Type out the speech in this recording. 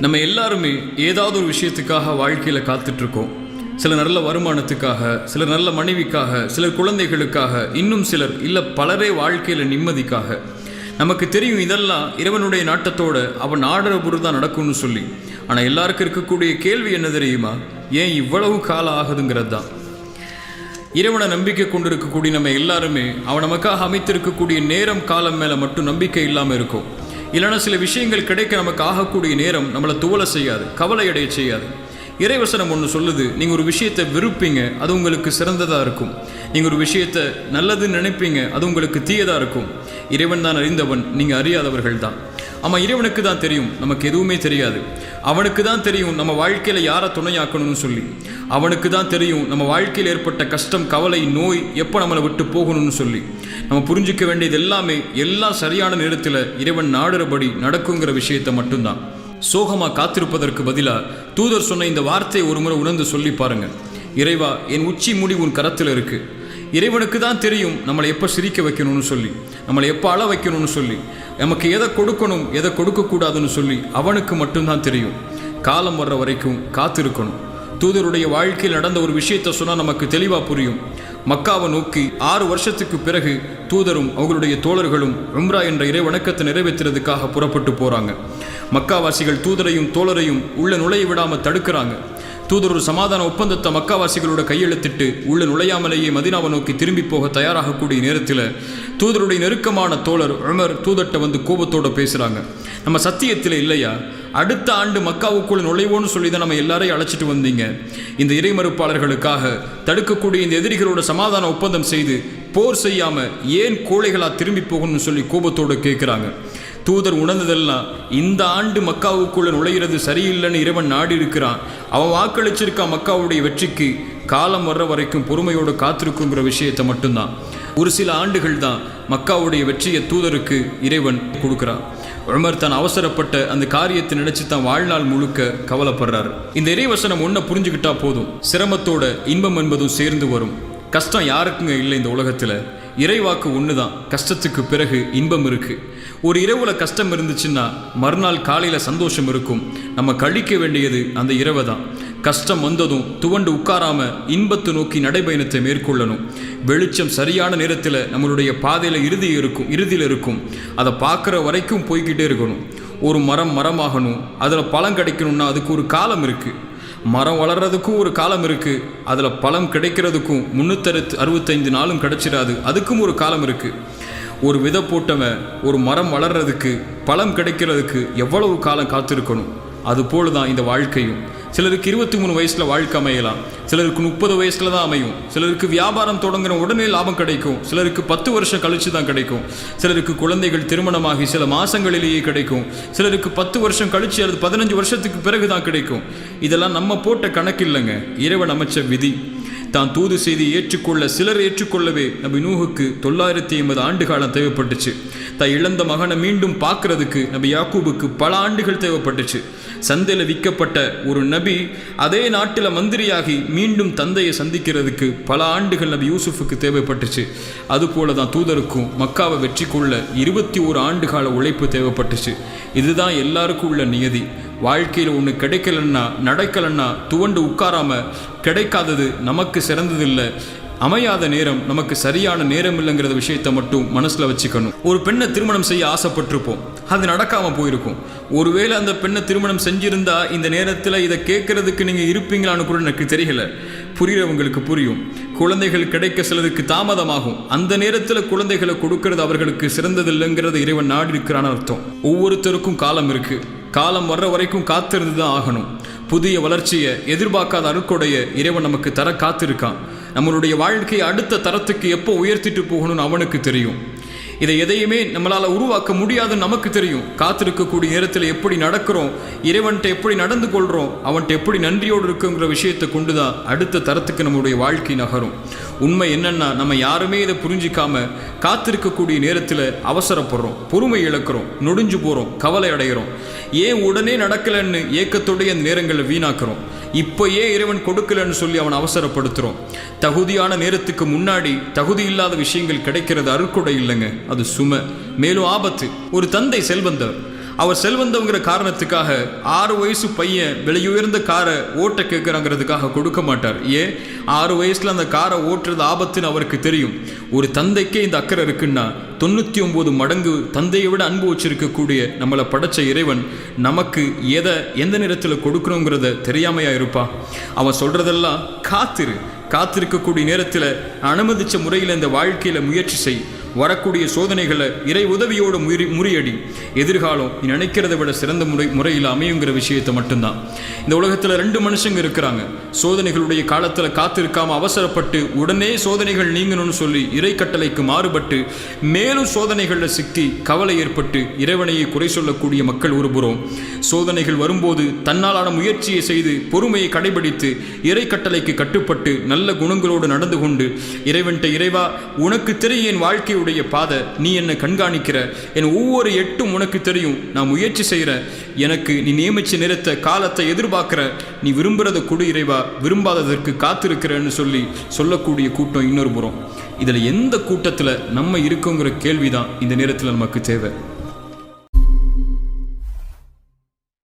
நம்ம எல்லாருமே ஏதாவது ஒரு விஷயத்துக்காக வாழ்க்கையில் காத்துட்ருக்கோம். சிலர் நல்ல வருமானத்துக்காக, சிலர் நல்ல மனைவிக்காக, சிலர் குழந்தைகளுக்காக, இன்னும் சிலர் இல்லை பலரே வாழ்க்கையில் நிம்மதிக்காக. நமக்கு தெரியும் இதெல்லாம் இறைவனுடைய நாட்டத்தோடு அவன் ஆடுற தான் நடக்கும்னு சொல்லி. ஆனால் எல்லாருக்கும் இருக்கக்கூடிய கேள்வி என்ன தெரியுமா? ஏன் இவ்வளவு காலம் ஆகுதுங்கிறது தான். இறைவனை நம்பிக்கை கொண்டு இருக்கக்கூடிய நம்ம எல்லாருமே அவன் நமக்காக அமைத்திருக்கக்கூடிய நேரம் காலம் மேலே மட்டும் நம்பிக்கை இல்லாமல் இருக்கும். இல்லைன்னா சில விஷயங்கள் கிடைக்க நமக்கு ஆகக்கூடிய நேரம் நம்மளை துவலை செய்யாது, கவலை அடைய செய்யாது. இறைவசனம் ஒன்று சொல்லுது, நீங்கள் ஒரு விஷயத்தை விருப்பீங்க, அது உங்களுக்கு சிறந்ததாக இருக்கும். நீங்கள் ஒரு விஷயத்தை நல்லதுன்னு நினைப்பீங்க, அது உங்களுக்கு தீயதாக இருக்கும். இறைவன் தான் அறிந்தவன், நீங்கள் அறியாதவர்கள் தான். ஆமாம், இறைவனுக்கு தான் தெரியும், நமக்கு எதுவுமே தெரியாது. அவனுக்கு தான் தெரியும் நம்ம வாழ்க்கையில் யாரை துணையாக்கணும்னு சொல்லி. அவனுக்கு தான் தெரியும் நம்ம வாழ்க்கையில் ஏற்பட்ட கஷ்டம், கவலை, நோய் எப்போ நம்மளை விட்டு போகணும்னு சொல்லி. நம்ம புரிஞ்சிக்க வேண்டியது எல்லாமே எல்லாம் சரியான நேரத்தில் இறைவன் நாடுறபடி நடக்குங்கிற விஷயத்தை மட்டும்தான். சோகமாக காத்திருப்பதற்கு பதிலாக தூதர் சொன்ன இந்த வார்த்தையை ஒரு முறை உணர்ந்து சொல்லி பாருங்க. இறைவா, என் உச்சி முடி உன் கரத்தில் இருக்கு. இறைவனுக்கு தான் தெரியும் நம்மளை எப்போ சிரிக்க வைக்கணும்னு சொல்லி, நம்மளை எப்போ அழ வைக்கணும்னு சொல்லி, நமக்கு எதை கொடுக்கணும் எதை கொடுக்கக்கூடாதுன்னு சொல்லி அவனுக்கு மட்டும்தான் தெரியும். காலம் வர்ற வரைக்கும் காத்திருக்கணும். தூதருடைய வாழ்க்கையில் நடந்த ஒரு விஷயத்தை சொன்னால் நமக்கு தெளிவாக புரியும். மக்காவை நோக்கி 6 வருஷத்துக்கு பிறகு தூதரும் அவர்களுடைய தோழர்களும் உம்ரா என்ற இறை வணக்கத்தை நிறைவேற்றுறதுக்காக புறப்பட்டு போகிறாங்க. மக்காவாசிகள் தூதரையும் தோழரையும் உள்ள நுழைய விடாமல் தடுக்கிறாங்க. தூதர் ஒரு சமாதான ஒப்பந்தத்தை மக்காவாசிகளோட கையெழுத்திட்டு உள்ள நுழையாமலேயே மதீனாவை நோக்கி திரும்பி போக தயாராகக்கூடிய நேரத்தில் தூதருடைய நெருக்கமான தோழர் உமர் தூதர்கிட்ட வந்து கோபத்தோடு பேசுகிறாங்க. நம்ம சத்தியத்தில் இல்லையா? அடுத்த ஆண்டு மக்காவுக்குள்ள நுழைவோன்னு சொல்லி தான் நம்ம எல்லாரையும் அழைச்சிட்டு வந்தீங்க. இந்த இறைமறுப்பாளர்களுக்காக தடுக்கக்கூடிய இந்த எதிரிகளோட சமாதான ஒப்பந்தம் செய்து போர் செய்யாமல் ஏன் கோழைகளாக திரும்பி போகணும்னு சொல்லி கோபத்தோடு கேட்குறாங்க. தூதர் உணர்ந்ததெல்லாம் இந்த ஆண்டு மக்காவுக்குள்ள நுழைகிறது சரியில்லைன்னு இறைவன் நாடி இருக்கிறான். அவன் வாக்களிச்சிருக்கான் மக்காவுடைய வெற்றிக்கு. காலம் வர்ற வரைக்கும் பொறுமையோடு காத்திருக்குங்கிற விஷயத்தை மட்டும்தான். ஒரு சில ஆண்டுகள் தான் மக்காவுடைய வெற்றியை தூதருக்கு இறைவன் கொடுக்குறான். உமர் தான் அவசரப்பட்ட அந்த காரியத்தை நினைச்சு தான் வாழ்நாள் முழுக்க கவலைப்படுறாரு. இந்த இறைவசனம் ஒன்றை புரிஞ்சுக்கிட்டா போதும், சிரமத்தோட இன்பம் என்பதும் சேர்ந்து வரும். கஷ்டம் யாருக்குங்க இல்லை இந்த உலகத்தில்? இறைவாக்கு ஒன்று தான், கஷ்டத்துக்கு பிறகு இன்பம் இருக்குது. ஒரு இரவுல கஷ்டம் இருந்துச்சுன்னா மறுநாள் காலையில் சந்தோஷம் இருக்கும். நம்ம கழிக்க வேண்டியது அந்த இரவை தான். கஷ்டம் வந்ததும் துவண்டு உட்காராம இன்பத்தை நோக்கி நடைபயணத்தை மேற்கொள்ளணும். வெளிச்சம் சரியான நேரத்தில் நம்மளுடைய பாதையில் இறுதியில் இருக்கும். அதை பார்க்குற வரைக்கும் போய்கிட்டே இருக்கணும். ஒரு மரமாகணும், அதில் பழம் கிடைக்கணும்னா அதுக்கு ஒரு காலம் இருக்குது. மரம் வளர்றதுக்கும் ஒரு காலம் இருக்குது. அதில் பழம் கிடைக்கிறதுக்கும் 365 நாளும் கிடைச்சிடாது, அதுக்கும் ஒரு காலம் இருக்குது. ஒரு விதை போட்டவன் ஒரு மரம் வளர்றதுக்கு, பழம் கிடைக்கிறதுக்கு எவ்வளவு காலம் காத்திருக்கணும். அதுபோல தான் இந்த வாழ்க்கையும். சிலருக்கு 23 வயசில் வாழ்க்கை அமையலாம், சிலருக்கு 30 வயசில் தான் அமையும். சிலருக்கு வியாபாரம் தொடங்குற உடனே லாபம் கிடைக்கும், சிலருக்கு 10 வருஷம் கழித்து தான் கிடைக்கும். சிலருக்கு குழந்தைகள் திருமணமாகி சில மாதங்களிலேயே கிடைக்கும், சிலருக்கு 10 வருஷம் கழித்து அல்லது 15 வருஷத்துக்கு பிறகு தான் கிடைக்கும். இதெல்லாம் நம்ம போட்ட கணக்கு இல்லைங்க, இறைவன் அமைச்ச விதி. தான் தூது செய்தி ஏற்றுக்கொள்ள சிலர் ஏற்றுக்கொள்ளவே நபி நூஹுக்கு 950 ஆண்டு காலம் தேவைப்பட்டுச்சு. தான் இழந்த மகனை மீண்டும் பார்க்கறதுக்கு நபி யாக்கூபுக்கு பல ஆண்டுகள் தேவைப்பட்டுச்சு. சந்தையில் விற்கப்பட்ட ஒரு நபி அதே நாட்டில் மந்திரியாகி மீண்டும் தந்தையை சந்திக்கிறதுக்கு பல ஆண்டுகள் நபி யூசுஃபுக்கு தேவைப்பட்டுச்சு. அதுபோல தான் தூதருக்கும் மக்காவை வெற்றி கொள்ள 21 ஆண்டு கால உழைப்பு தேவைப்பட்டுச்சு. இதுதான் எல்லாருக்கும் உள்ள நியதி. வாழ்க்கையில் ஒன்று கிடைக்கலன்னா நடக்கலன்னா துவண்டு உட்காராம கிடைக்காதது நமக்கு சிறந்ததில்லை, அமையாத நேரம் நமக்கு சரியான நேரம் இல்லைங்கிற விஷயத்தை மட்டும் மனசில் வச்சுக்கணும். ஒரு பெண்ணை திருமணம் செய்ய ஆசைப்பட்டிருப்போம், அது நடக்காமல் போயிருக்கும். ஒருவேளை அந்த பெண்ணை திருமணம் செஞ்சிருந்தா இந்த நேரத்தில் இதை கேட்கறதுக்கு நீங்கள் இருப்பீங்களான்னு கூட எனக்கு தெரியல. புரிகிறவங்களுக்கு புரியும். குழந்தைகள் கிடைக்க சிலருக்கு தாமதமாகும். அந்த நேரத்தில் குழந்தைகளை கொடுக்கறது அவர்களுக்கு சிறந்ததில்லைங்கிறது இறைவன் நாடி இருக்கிறான்னு அர்த்தம். ஒவ்வொருத்தருக்கும் காலம் இருக்கு. காலம் வர்ற வரைக்கும் காத்திருந்து தான் ஆகணும். புதிய வளர்ச்சியை, எதிர்பார்க்காத அருட்கொடைய இறைவன் நமக்கு தர காத்திருக்கான். நம்மளுடைய வாழ்க்கையை அடுத்த தரத்துக்கு எப்போ உயர்த்திட்டு போகணும்னு அவனுக்கு தெரியும். இதை எதையுமே நம்மளால் உருவாக்க முடியாதுன்னு நமக்கு தெரியும். காத்திருக்கக்கூடிய நேரத்தில் எப்படி நடக்கிறோம், இறைவன்கிட்ட எப்படி நடந்து கொள்கிறோம், அவன்கிட்ட எப்படி நன்றியோடு இருக்குங்கிற விஷயத்தை கொண்டு தான் அடுத்த தரத்துக்கு நம்மளுடைய வாழ்க்கை நகரும். உண்மை என்னன்னா, நம்ம யாருமே இதை புரிஞ்சிக்காம காத்திருக்கக்கூடிய நேரத்தில் அவசரப்படுறோம், பொறுமை இழக்கிறோம், நொடிஞ்சு போகிறோம், கவலை அடைகிறோம். ஏன் உடனே நடக்கலைன்னு ஏக்கத்தோடைய அந்த நேரங்களில் வீணாக்கிறோம். இப்போ ஏன் இறைவன் கொடுக்கலன்னு சொல்லி அவன் அவசரப்படுத்துகிறோம். தகுதியான நேரத்துக்கு முன்னாடி தகுதி இல்லாத விஷயங்கள் கிடைக்கிறது அருட்கொடை இல்லைங்க, அது சுமை, மேலும் ஆபத்து. ஒரு தந்தை செல்வந்தர், அவர் செல்வந்தவங்கிற காரணத்துக்காக 6 வயசு பையன் விலையுயர்ந்த காரை ஓட்ட கேட்குறாங்கிறதுக்காக கொடுக்க மாட்டார். ஏன்? 6 வயசில் அந்த காரை ஓட்டுறது ஆபத்துன்னு அவருக்கு தெரியும். ஒரு தந்தைக்கே இந்த அக்கறை இருக்குன்னா 99 மடங்கு தந்தையை விட அன்பு வச்சிருக்கக்கூடிய நம்மளை படைச்ச இறைவன் நமக்கு எந்த நேரத்தில் கொடுக்கணுங்கிறத தெரியாமையா இருப்பா? அவன் சொல்றதெல்லாம் காத்திருக்கக்கூடிய நேரத்தில் அனுமதிச்ச முறையில் இந்த வாழ்க்கையில் முயற்சி செய். வரக்கூடிய சோதனைகளை இறை உதவியோடு முறியடி. எதிர்காலம் நீ நினைக்கிறத விட சிறந்த முறையில் அமையுங்கிற விஷயத்தை மட்டும்தான். இந்த உலகத்தில் 2 மனுஷங்க இருக்கிறாங்க. சோதனைகளுடைய காலத்தில் காத்திருக்காம அவசரப்பட்டு உடனே சோதனைகள் நீங்கணும்னு சொல்லி இறை கட்டளைக்கு மாறுபட்டு மேலும் சோதனைகளில் சிக்கி கவலை ஏற்பட்டு இறைவனையை குறை சொல்லக்கூடிய மக்கள் ஒருபுறம், சோதனைகள் வரும்போது தன்னாலான முயற்சியை செய்து பொறுமையை கடைபிடித்து இறை கட்டளைக்கு கட்டுப்பட்டு நல்ல குணங்களோடு நடந்து கொண்டு இறைவன்ட்ட, இறைவா உனக்கு தெரியும் என் வாழ்க்கையுடைய பாதை, நீ என்னை கண்காணிக்கிற, என் ஒவ்வொரு எட்டும் உனக்கு தெரியும், நான் முயற்சி செய்கிற, எனக்கு நீ நியமிச்ச நேரத்தை காலத்தை எதிர்பார்க்கிற, நீ விரும்புறத கொடு இறைவா, விரும்பாததற்கு காத்திருக்கிறேன்னு சொல்லக்கூடிய கூட்டம் இன்னொரு புறம். இதில் எந்த கூட்டத்தில் நம்ம இருக்கோங்கிற கேள்விதான் இந்த நேரத்தில் நமக்கு தேவை.